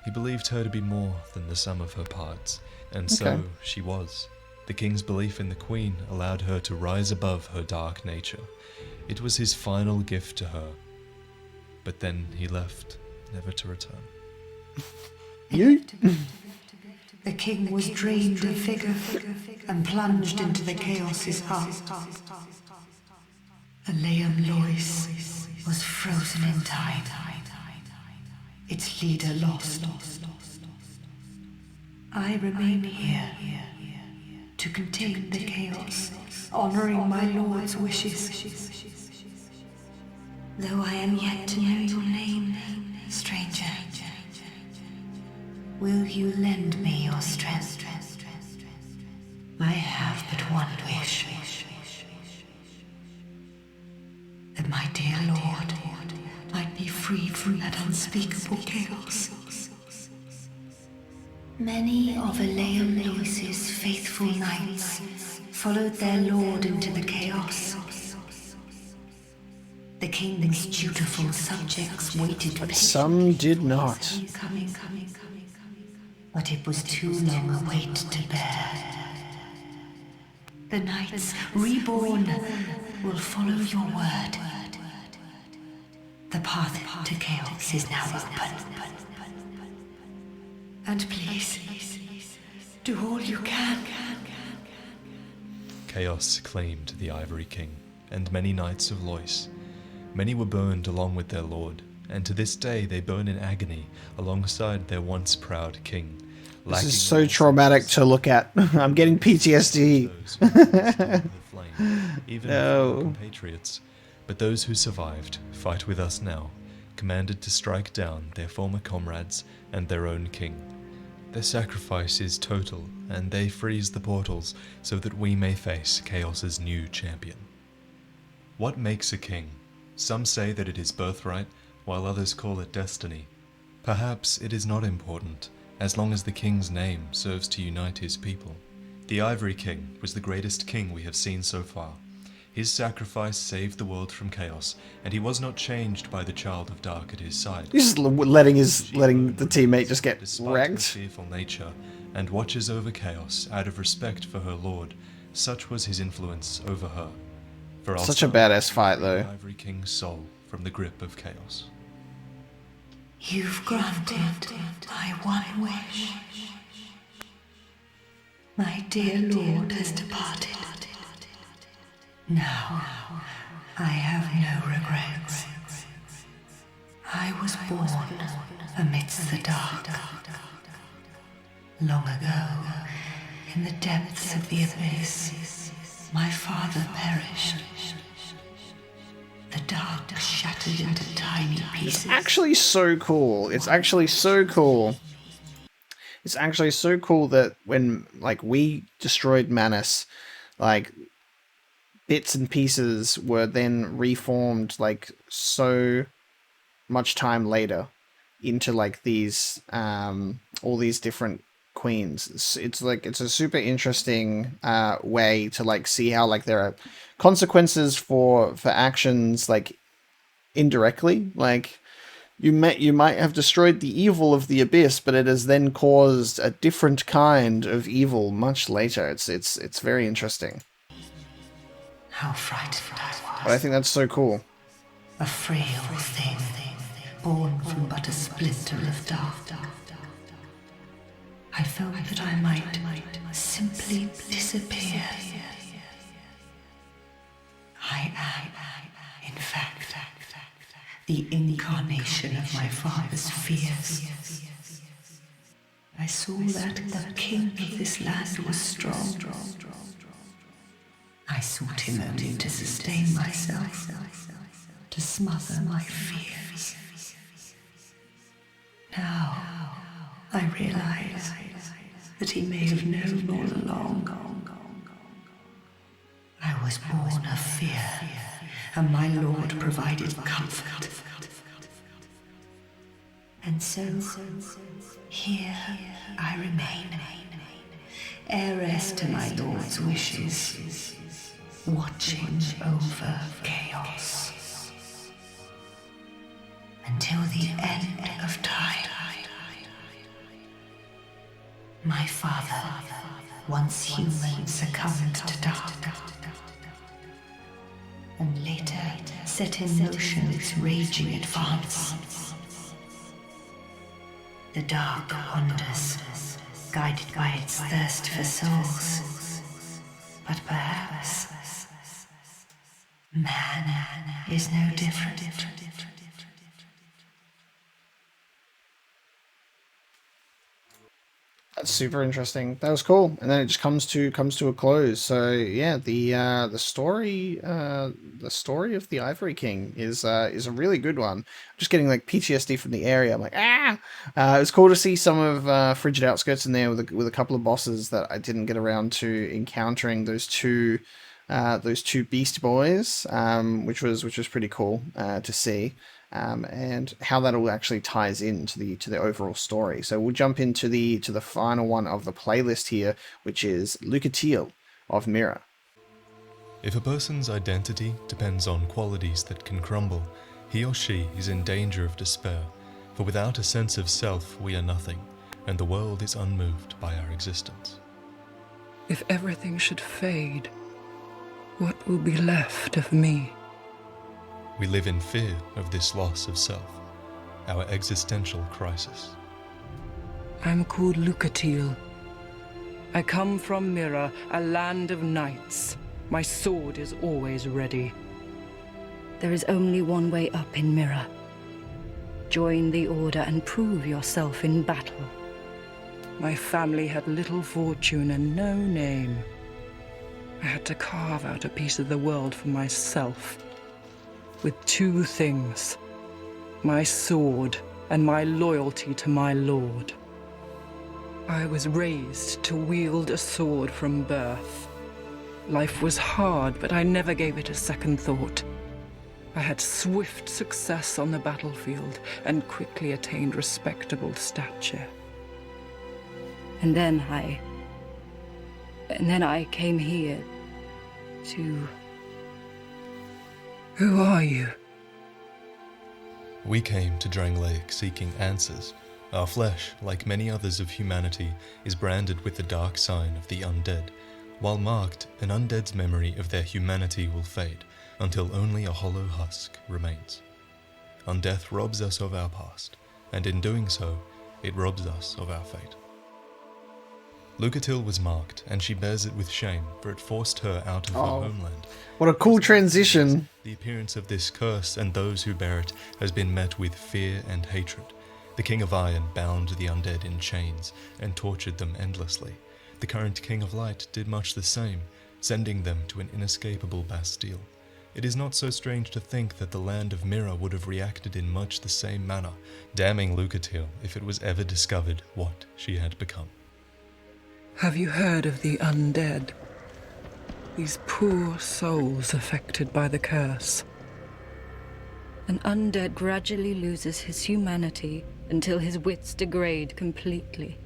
He believed her to be more than the sum of her parts, and so Okay. she was. The king's belief in the queen allowed her to rise above her dark nature. It was his final gift to her. But then he left, never to return. You? the king was drained of vigor and plunged into the chaos's heart. Eleam Lois was frozen in time. Its leader lost. I remain here to contain the chaos, honoring my lord's wishes. Though I am yet to know your name, stranger, will you lend me your strength? I have but one wish. That my dear lord might be freed from that unspeakable chaos. Many of Eleam Lois's faithful knights followed their lord into the chaos. The king's dutiful subjects waited But patiently some did for not. his coming. But it was too long a wait to bear. The knights reborn will follow your word. The path to chaos is now open. And please, do all you can. Chaos claimed the Ivory King, and many knights of Lois. Many were burned along with their lord, and to this day they burn in agony alongside their once proud king, This is so traumatic to look at. I'm getting PTSD. Even No. compatriots, but those who survived fight with us now, commanded to strike down their former comrades and their own king. Their sacrifice is total, and they freeze the portals so that we may face Chaos's new champion. What makes a king? Some say that it is birthright, while others call it destiny. Perhaps it is not important, as long as the king's name serves to unite his people. The Ivory King was the greatest king we have seen so far. His sacrifice saved the world from chaos, and he was not changed by the Child of Dark at his side. He's just letting the teammate just get Despite her wrecked. fearful nature, and watches over chaos out of respect for her lord, such was his influence over her. For Such a Ulster, badass fight, the though. Ivory King's soul from the grip of chaos. You've granted my one wish. My dear lord has departed. Now, I have no regrets. I was born amidst the dark. Long ago, in the depths of the abyss, my father perished. The dark shattered into tiny pieces. Actually so cool. It's actually so cool. It's actually so cool that when, like, we destroyed Manus, like, bits and pieces were then reformed, like, so much time later into, like, these, all these different queens. It's like, it's a super interesting way to, like, see how, like, there are consequences for actions, like, indirectly. Like, you might have destroyed the evil of the abyss, but it has then caused a different kind of evil much later. It's very interesting. How frightened I was. But I think that's so cool. A frail thing, born from but a splinter of dark. I felt that I might simply disappear. I am, in fact, the incarnation of my father's fears. I saw that the king of this land was strong. I sought him only to sustain myself, to smother my fears. Now, I realize that he may have known all along. I was born of fear, and my Lord provided comfort. And so, here I remain, heiress to my Lord's wishes, watching over chaos until the end of time. My father, once human, succumbed to dark, and later set in motion its raging advance. The dark wanders, guided by its thirst for souls. But perhaps man is no different. That's super interesting. That was cool. And then it just comes to a close. So yeah, the story of the Ivory King is a really good one. I'm just getting like PTSD from the area. I'm like, it was cool to see some of Frigid Outskirts in there with a couple of bosses that I didn't get around to encountering, those two Beast Boys, which was pretty cool to see. And how that all actually ties into the overall story. So we'll jump into the final one of the playlist here, which is Lucatiel of Mirror. If a person's identity depends on qualities that can crumble, he or she is in danger of despair, for without a sense of self we are nothing, and the world is unmoved by our existence. If everything should fade, what will be left of me? We live in fear of this loss of self, our existential crisis. I'm called Lucatiel. I come from Mirror, a land of knights. My sword is always ready. There is only one way up in Mirror. Join the Order and prove yourself in battle. My family had little fortune and no name. I had to carve out a piece of the world for myself, with two things: my sword and my loyalty to my lord. I was raised to wield a sword from birth. Life was hard, but I never gave it a second thought. I had swift success on the battlefield and quickly attained respectable stature. And then I came here to... Who are you? We came to Drang Lake seeking answers. Our flesh, like many others of humanity, is branded with the dark sign of the undead. While marked, an undead's memory of their humanity will fade, until only a hollow husk remains. Undeath robs us of our past, and in doing so, it robs us of our fate. Lucatil was marked, and she bears it with shame, for it forced her out of her homeland. What a cool transition. The appearance of this curse and those who bear it has been met with fear and hatred. The King of Iron bound the undead in chains and tortured them endlessly. The current King of Light did much the same, sending them to an inescapable Bastille. It is not so strange to think that the land of Mira would have reacted in much the same manner, damning Lucatil if it was ever discovered what she had become. Have you heard of the undead? These poor souls affected by the curse. An undead gradually loses his humanity until his wits degrade completely.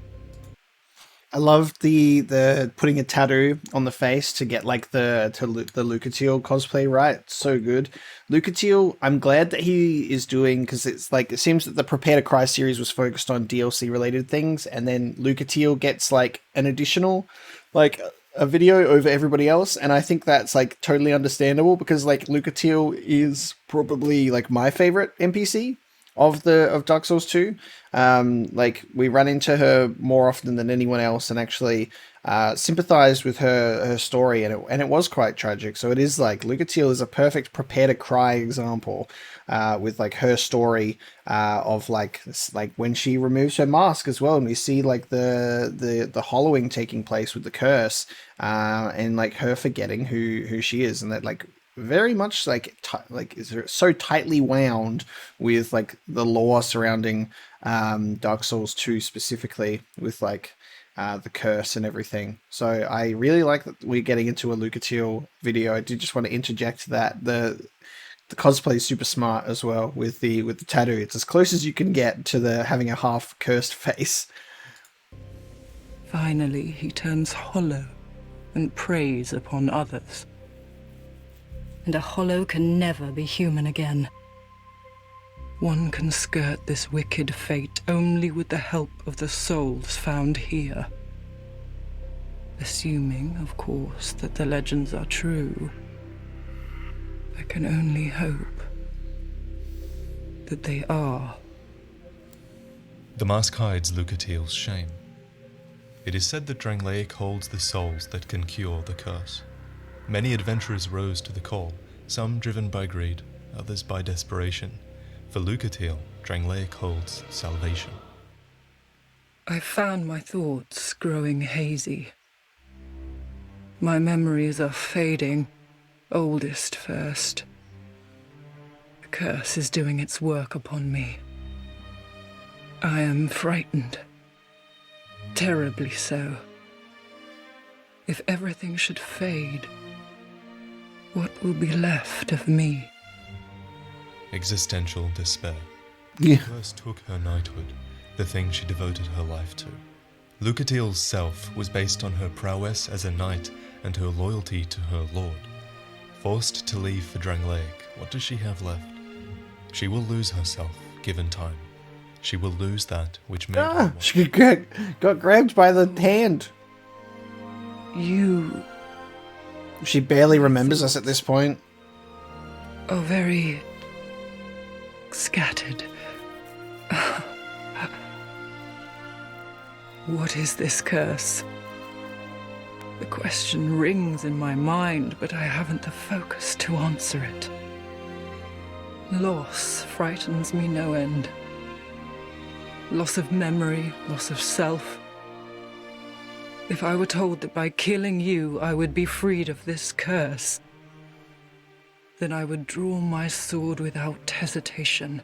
I love the putting a tattoo on the face to get like the Lucatil cosplay right. It's so good. Lucatil, I'm glad that he is doing, because it's like, it seems that the Prepare to Cry series was focused on DLC related things, and then Lucatil gets like an additional like a video over everybody else, and I think that's like totally understandable, because like Lucatil is probably like my favorite NPC of Dark Souls 2. Like, we run into her more often than anyone else, and actually sympathized with her story, and it was quite tragic. So it is like, Lucatil is a perfect Prepare to Cry example, with like her story of like when she removes her mask as well, and we see like the hollowing taking place with the curse, and like her forgetting who she is, and that like very much like is so tightly wound with like the lore surrounding Dark Souls 2 specifically, with like the curse and everything. So I really like that we're getting into a Lucatil video. I did just want to interject that the cosplay is super smart as well with the tattoo. It's as close as you can get to the having a half cursed face. Finally, he turns hollow and preys upon others. And a hollow can never be human again. One can skirt this wicked fate only with the help of the souls found here. Assuming, of course, that the legends are true. I can only hope that they are. The mask hides Lucatil's shame. It is said that Drang Lake holds the souls that can cure the curse. Many adventurers rose to the call, some driven by greed, others by desperation. For Lucatil, Drang Lake holds salvation. I found my thoughts growing hazy. My memories are fading, oldest first. The curse is doing its work upon me. I am frightened. Terribly so. If everything should fade, what will be left of me? Existential despair. Yeah. The curse took her knighthood, the thing she devoted her life to. Lucatil's self was based on her prowess as a knight and her loyalty to her lord. Forced to leave for Drang Lake, what does she have left? She will lose herself, given time. She will lose that which made her. She got grabbed by the hand. You She barely remembers us at this point. are very scattered. What is this curse? The question rings in my mind, but I haven't the focus to answer it. Loss frightens me no end. Loss of memory, loss of self, If I were told that by killing you I would be freed of this curse, then I would draw my sword without hesitation.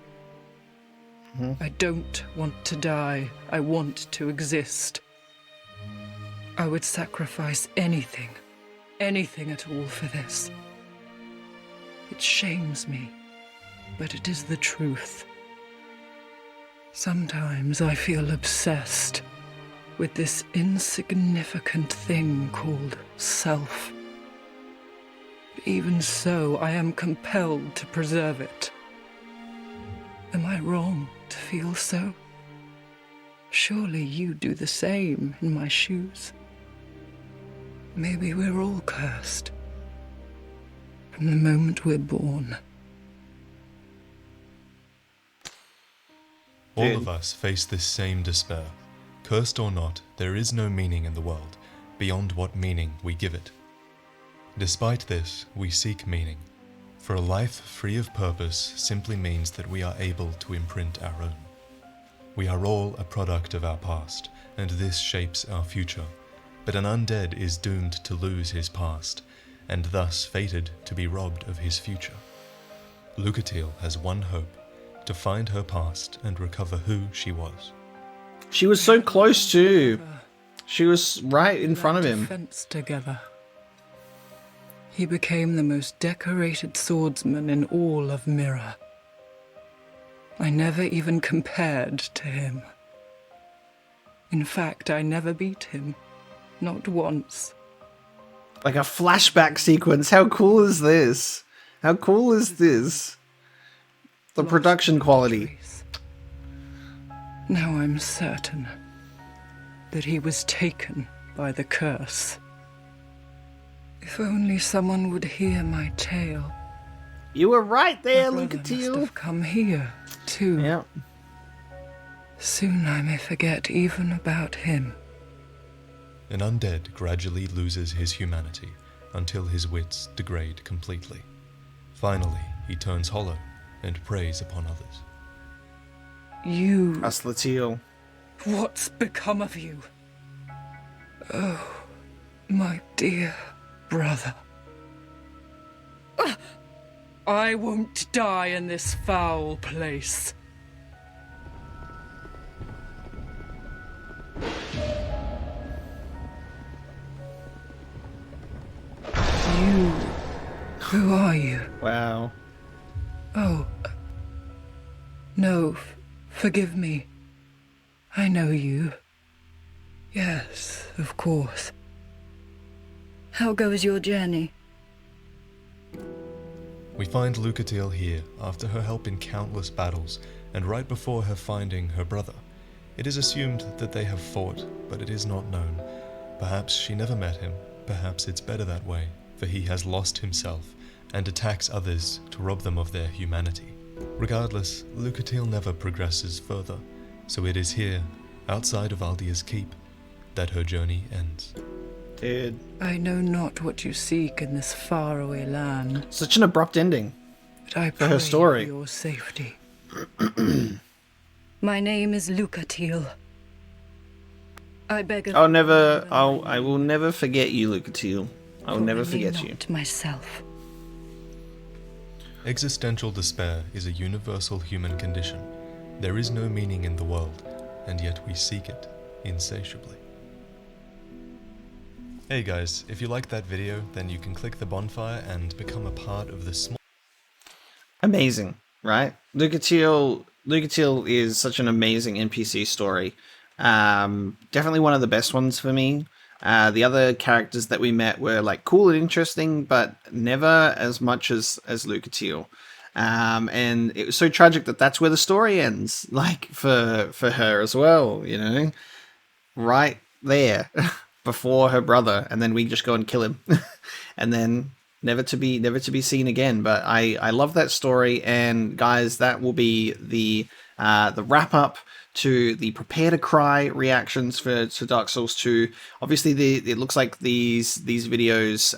I don't want to die. I want to exist. I would sacrifice anything at all for this. It shames me, but it is the truth. Sometimes I feel obsessed with this insignificant thing called self. Even so, I am compelled to preserve it. Am I wrong to feel so? Surely you do the same in my shoes. Maybe we're all cursed from the moment we're born. All of us face this same despair. Cursed or not, there is no meaning in the world beyond what meaning we give it. Despite this, we seek meaning, for a life free of purpose simply means that we are able to imprint our own. We are all a product of our past, and this shapes our future. But an undead is doomed to lose his past, and thus fated to be robbed of his future. Lucatiel has one hope, to find her past and recover who she was. She was so close too. She was right in front of him. Defense together. He became the most decorated swordsman in all of Mirror. I never even compared to him. In fact, I never beat him. Not once. Like a flashback sequence. How cool is this? How cool is this? The production quality. Now I'm certain that he was taken by the curse. If only someone would hear my tale. You were right there, My brother Lucatiel. must have come here, too. Yeah. Soon I may forget even about him. An undead gradually loses his humanity until his wits degrade completely. Finally, he turns hollow and preys upon others. You... Lucatiel. What's become of you? Oh, my dear brother. I won't die in this foul place. You... Who are you? Wow. Oh. No, forgive me. I know you. Yes, of course. How goes your journey? We find Lucatiel here after her help in countless battles and right before her finding her brother. It is assumed that they have fought, but it is not known. Perhaps she never met him, perhaps it's better that way, for he has lost himself and attacks others to rob them of their humanity. Regardless, Lucatiel never progresses further, so it is here, outside of Aldia's keep, that her journey ends. Dude. I know not what you seek in this faraway land. Such an abrupt ending but I for her story. For your safety. My name is Lucatiel. I beg of I will never forget you, Lucatiel. I will never forget you. Not myself. Existential despair is a universal human condition. There is no meaning in the world, and yet we seek it insatiably. Hey guys, if you liked that video, then you can click the bonfire and become a part of the small... Amazing, right? Lucatiel is such an amazing NPC story. Definitely one of the best ones for me. The other characters that we met were like cool and interesting, but never as much as Lucatiel. And it was so tragic that that's where the story ends, like for her as well, you know, right there before her brother, and then we just go and kill him, and then never to be seen again. But I love that story, and guys, that will be the wrap up to the Prepare to Cry reactions for Dark Souls 2. Obviously, it looks like these videos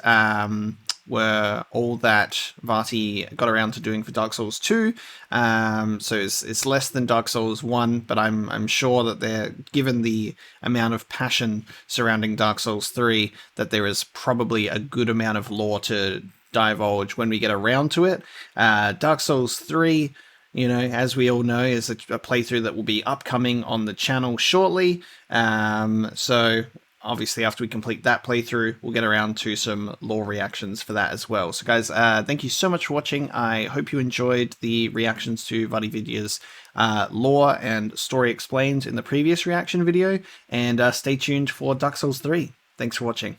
were all that Vaati got around to doing for Dark Souls 2. So it's less than Dark Souls 1, but I'm sure that they're, given the amount of passion surrounding Dark Souls 3, that there is probably a good amount of lore to divulge when we get around to it. Dark Souls 3, you know, as we all know, is a playthrough that will be upcoming on the channel shortly. So obviously after we complete that playthrough, we'll get around to some lore reactions for that as well. So guys, thank you so much for watching. I hope you enjoyed the reactions to VaatiVidya's lore and story explained in the previous reaction video, and stay tuned for Dark Souls 3. Thanks for watching.